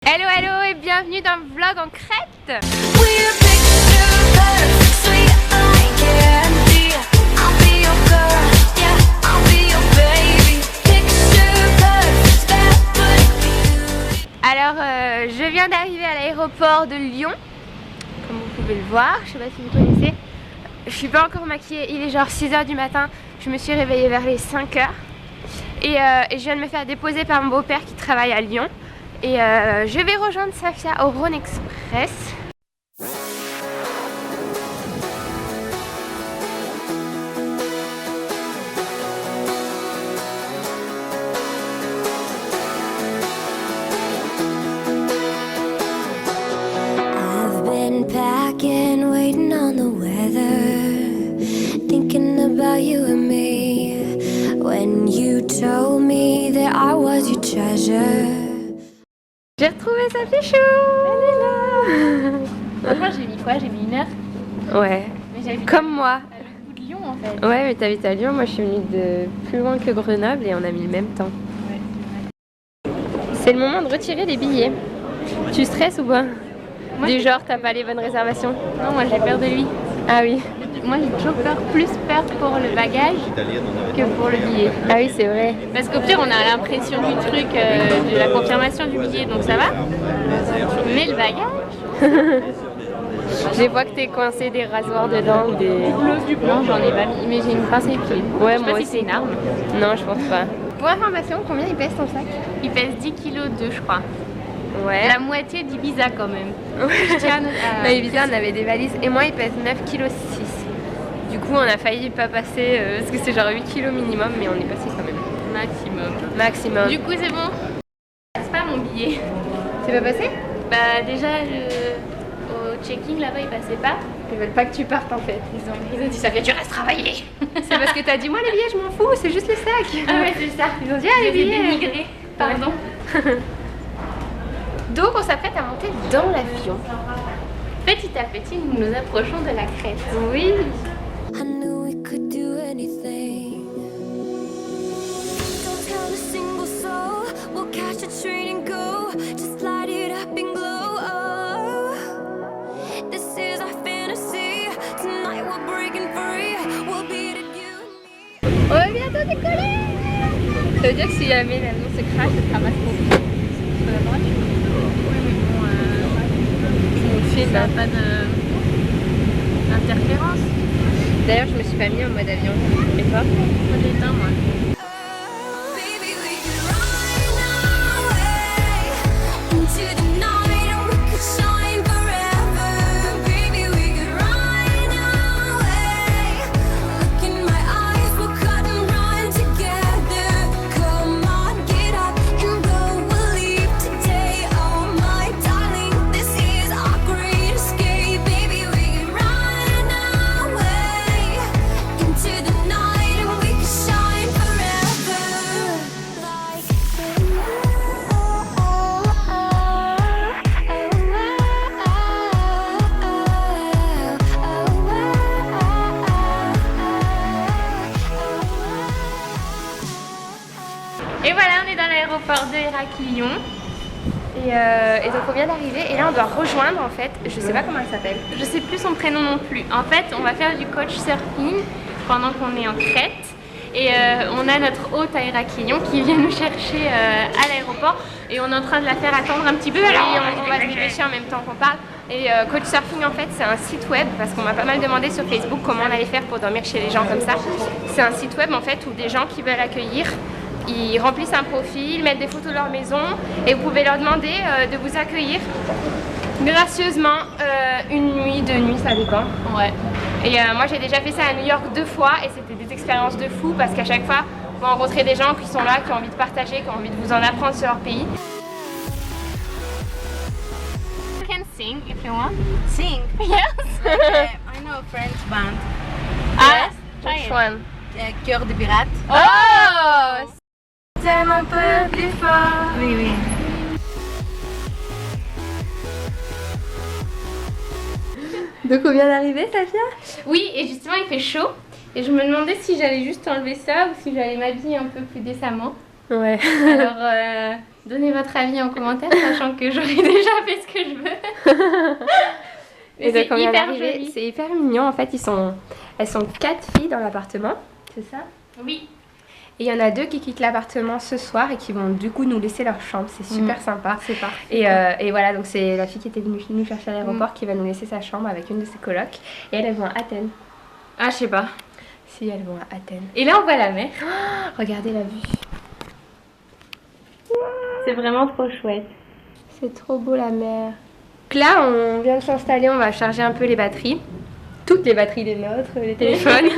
Hello hello et bienvenue dans le vlog en Crète. Alors je viens d'arriver à l'aéroport de Lyon, comme vous pouvez le voir, je sais pas si vous connaissez. Je suis pas encore maquillée, il est genre 6 h du matin, je me suis réveillée vers les 5 h et je viens de me faire déposer par mon beau-père qui travaille à Lyon. Et je vais rejoindre Safia au Rhône Express. I've been packing, waiting on the weather, thinking about you and me. When you told me that I was your treasure. J'ai retrouvé Safia Chou. Elle est là. Franchement j'ai mis quoi? J'ai mis 1 heure. Ouais, comme moi. À l'autre bout de Lyon en fait. Ouais, mais t'habites à Lyon, moi je suis venue de plus loin que Grenoble et on a mis le même temps. Ouais, c'est le moment de retirer les billets. Tu stresses ou pas? Moi, du genre t'as pas les bonnes réservations? non, moi j'ai peur de lui. Ah oui. Moi j'ai toujours plus peur pour le bagage que pour le billet. Ah oui, c'est vrai. Parce qu'au pire on a l'impression du truc, de la confirmation du billet, donc ça va. Mais le bagage... Je vois que t'es coincé des rasoirs dedans ou des... Non, j'en ai pas mis, mais j'ai une pince à épiler. Ouais, je sais moi pas si aussi. c'est une arme. Non, je pense pas. Pour information, combien il pèse ton sac? Il pèse 10 kg 2 je crois. Ouais. La moitié d'Ibiza quand même. Je tiens à... Non, Ibiza, on avait des valises et moi il pèse 9,6 kg. Du coup, on a failli pas passer parce que c'est genre 8 kg minimum, mais on est passé quand même. Maximum. Du coup c'est bon. C'est pas mon billet. C'est pas passé? Bah déjà au check-in là-bas ils passaient pas. Ils veulent pas que tu partes en fait. Ils ont dit ça fait tu restes travailler. C'est parce que t'as dit moi les billets je m'en fous, c'est juste les sacs. Ah ouais c'est ça. Ils ont dit ah les billets. Dénigré. Pardon. Donc on s'apprête à monter dans l'avion. Petit à petit nous nous approchons de la Crète. Oui. I knew we could do anything. Don't tell a single soul. We'll catch a train and go. Just light it up and glow. Oh, this is our fantasy. Tonight we're breaking free. We'll beat it, you and me. On va bientôt décoller. Ça veut dire que si jamais l'avion se crache, ce sera pas trop. Sur la droite. Oui, Ça n'a pas d'interférence. D'ailleurs, je me suis pas mis en mode avion. Et toi? Moi j'éteins moi. Baby, we could run away into the night and we could shine forever. Baby, we could run away. Look in my eyes, we'll cut and run together. Come on, get up and go. We'll leave today. Oh my darling, this is our great escape. Baby, we could run away into the night and we could shine forever. Like Et voilà on est dans l'aéroport de Héraklion. Et donc on vient d'arriver et là on doit rejoindre en fait, je sais pas comment elle s'appelle. Je sais plus son prénom non plus. En fait on va faire du coach surfing pendant qu'on est en Crète. Et on a notre hôte à Héraklion qui vient nous chercher à l'aéroport. Et on est en train de la faire attendre un petit peu. Et Alors on va se dépêcher en même temps qu'on parle. Et Coach Surfing en fait c'est un site web parce qu'on m'a pas mal demandé sur Facebook comment on allait faire pour dormir chez les gens comme ça. C'est un site web en fait où des gens qui veulent accueillir, ils remplissent un profil, mettent des photos de leur maison et vous pouvez leur demander de vous accueillir gracieusement une nuit, 2 nuits, ça dépend. ouais. Et moi j'ai déjà fait ça à New York 2 fois et c'était des expériences de fou parce qu'à chaque fois vous rencontrez des gens qui sont là, qui ont envie de partager, qui ont envie de vous en apprendre sur leur pays. You can sing if you want. Sing. Yes. I know a French band. Yes. Try Which it. one? Cœur de pirate. Oh! T'aimes un peu plus fort. Oui, oui. Donc on vient d'arriver, Safia? Oui, et justement il fait chaud. Et je me demandais si j'allais juste enlever ça ou si j'allais m'habiller un peu plus décemment. Ouais. Alors Donnez votre avis en commentaire, sachant que j'aurais déjà fait ce que je veux. Et donc, on vient hyper d'arriver. joli. C'est hyper mignon. En fait, elles sont 4 filles dans l'appartement. C'est ça? Oui. Et il y en a 2 qui quittent l'appartement ce soir et qui vont du coup nous laisser leur chambre. C'est super sympa. C'est parfait. Et voilà, donc c'est la fille qui était venue nous chercher à l'aéroport qui va nous laisser sa chambre avec une de ses colocs. Et elles vont à Athènes. Ah, je sais pas. Si, elles vont à Athènes. Et là, on voit la mer. Regardez la vue. C'est vraiment trop chouette. C'est trop beau la mer. Donc là, on vient de s'installer, on va charger un peu les batteries. Toutes les batteries des nôtres, les téléphones.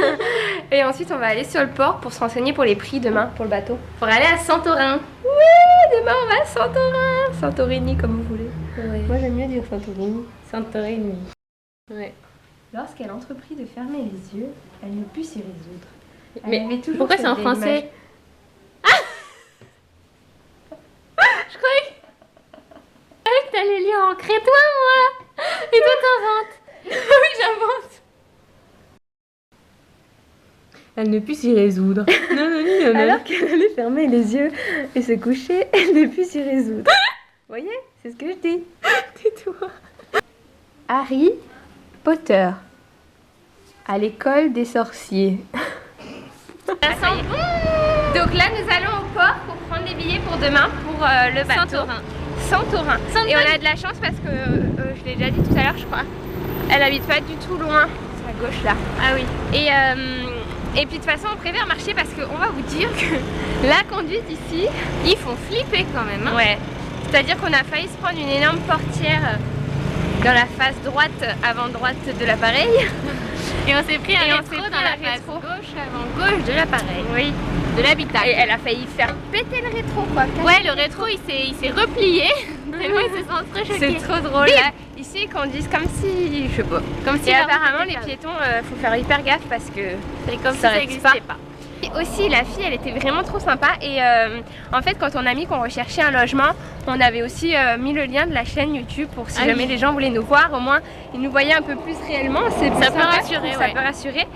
Et ensuite, on va aller sur le port pour se renseigner pour les prix demain pour le bateau. Pour aller à Santorin. Ouais, demain on va à Santorin. Santorini, comme vous voulez. Ouais. Moi, j'aime mieux dire Santorini. Santorini. Ouais. Lorsqu'elle entreprit de fermer les yeux, elle ne put s'y résoudre. Elle Mais avait toujours pourquoi cette c'est en vieille français? Je croyais que t'allais lire en crétois, moi. Et toi, t'inventes. Oui, j'invente. Elle ne put s'y résoudre. Non. Alors qu'elle allait fermer les yeux et se coucher, elle ne put s'y résoudre. Vous voyez? C'est ce que je dis. Tais-toi. Harry Potter. À l'école des sorciers. Ça sent bon. Donc là, nous allons au port pour prendre les billets pour demain pour le bateau. Santorin. Et on a de la chance parce que, je l'ai déjà dit tout à l'heure, je crois, elle habite pas du tout loin. C'est à gauche là. Ah oui. Et puis de toute façon, on préfère marcher parce qu'on va vous dire que la conduite ici, Ils font flipper quand même. Hein. ouais. C'est-à-dire qu'on a failli se prendre une énorme portière dans la face droite, avant droite de l'appareil. Et on s'est pris Et un on rétro s'est pris dans un la face rétro. gauche avant gauche de l'appareil. Oui. De l'habitacle. Et elle a failli faire péter le rétro quoi. Ouais, le rétro il s'est replié. Tellement il se sent très choqué. C'est trop drôle là. Ici ils conduisent comme si, je sais pas. Comme si Et la route apparemment était les fermée. piétons, faut faire hyper gaffe parce que C'est comme si ça ça arrête n'existait pas. Et aussi la fille elle était vraiment trop sympa et en fait quand on a mis qu'on recherchait un logement on avait aussi mis le lien de la chaîne YouTube pour si Ah jamais oui. les gens voulaient nous voir au moins ils nous voyaient un peu plus réellement. C'est plus Ça peut sympa, rassurer, ça ouais. peut rassurer.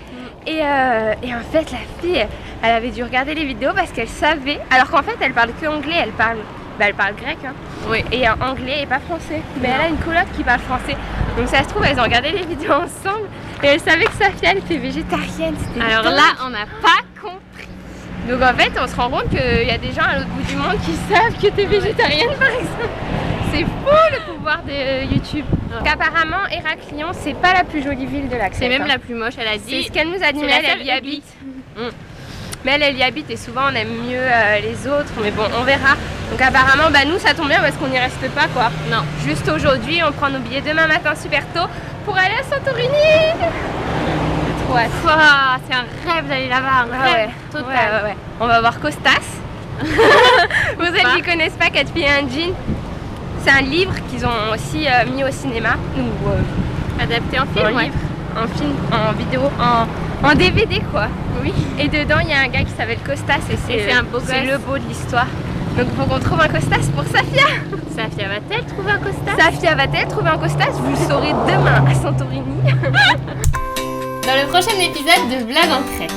Et en fait la fille elle avait dû regarder les vidéos parce qu'elle savait alors qu'en fait elle parle que anglais, elle parle grec hein. Oui. Et anglais et pas français. Mais elle a une coloc qui parle français. Donc ça se trouve, elles ont regardé les vidéos ensemble et elle savait que sa fille elle était végétarienne. C'était Alors dingue. là, on n'a pas compris. Donc en fait, on se rend compte qu'il y a des gens à l'autre bout du monde qui savent que t'es végétarienne par exemple. C'est fou le pouvoir de YouTube. Donc apparemment, Héraclion, c'est pas la plus jolie ville de la C'est même la plus moche, elle a C'est dit. ce qu'elle nous a dit, c'est mais la elle y seule habite. Mais elle y habite et souvent on aime mieux les autres, mais bon, on verra. Donc apparemment, bah nous ça tombe bien parce qu'on n'y reste pas quoi. Non. Juste aujourd'hui, on prend nos billets demain matin super tôt pour aller à Santorini. Trop hâte. Ouah, c'est un rêve d'aller là-bas, un Ah rêve ouais. total. Ouais. On va voir Costas. Pour celles qui connaissent pas 4 filles et un jean, c'est un livre qu'ils ont aussi mis au cinéma. Ou Adapté en film, en ouais. livre, en film, en vidéo, en DVD quoi. Oui. Et dedans il y a un gars qui s'appelle Costas et c'est un beau c'est gosse. le beau de l'histoire. Donc il faut qu'on trouve un Costas pour Safia. Safia va-t-elle trouver un costard? Safia va-t-elle trouver un Costas? Vous le saurez demain à Santorini. Dans le prochain épisode de Vlog en Crète.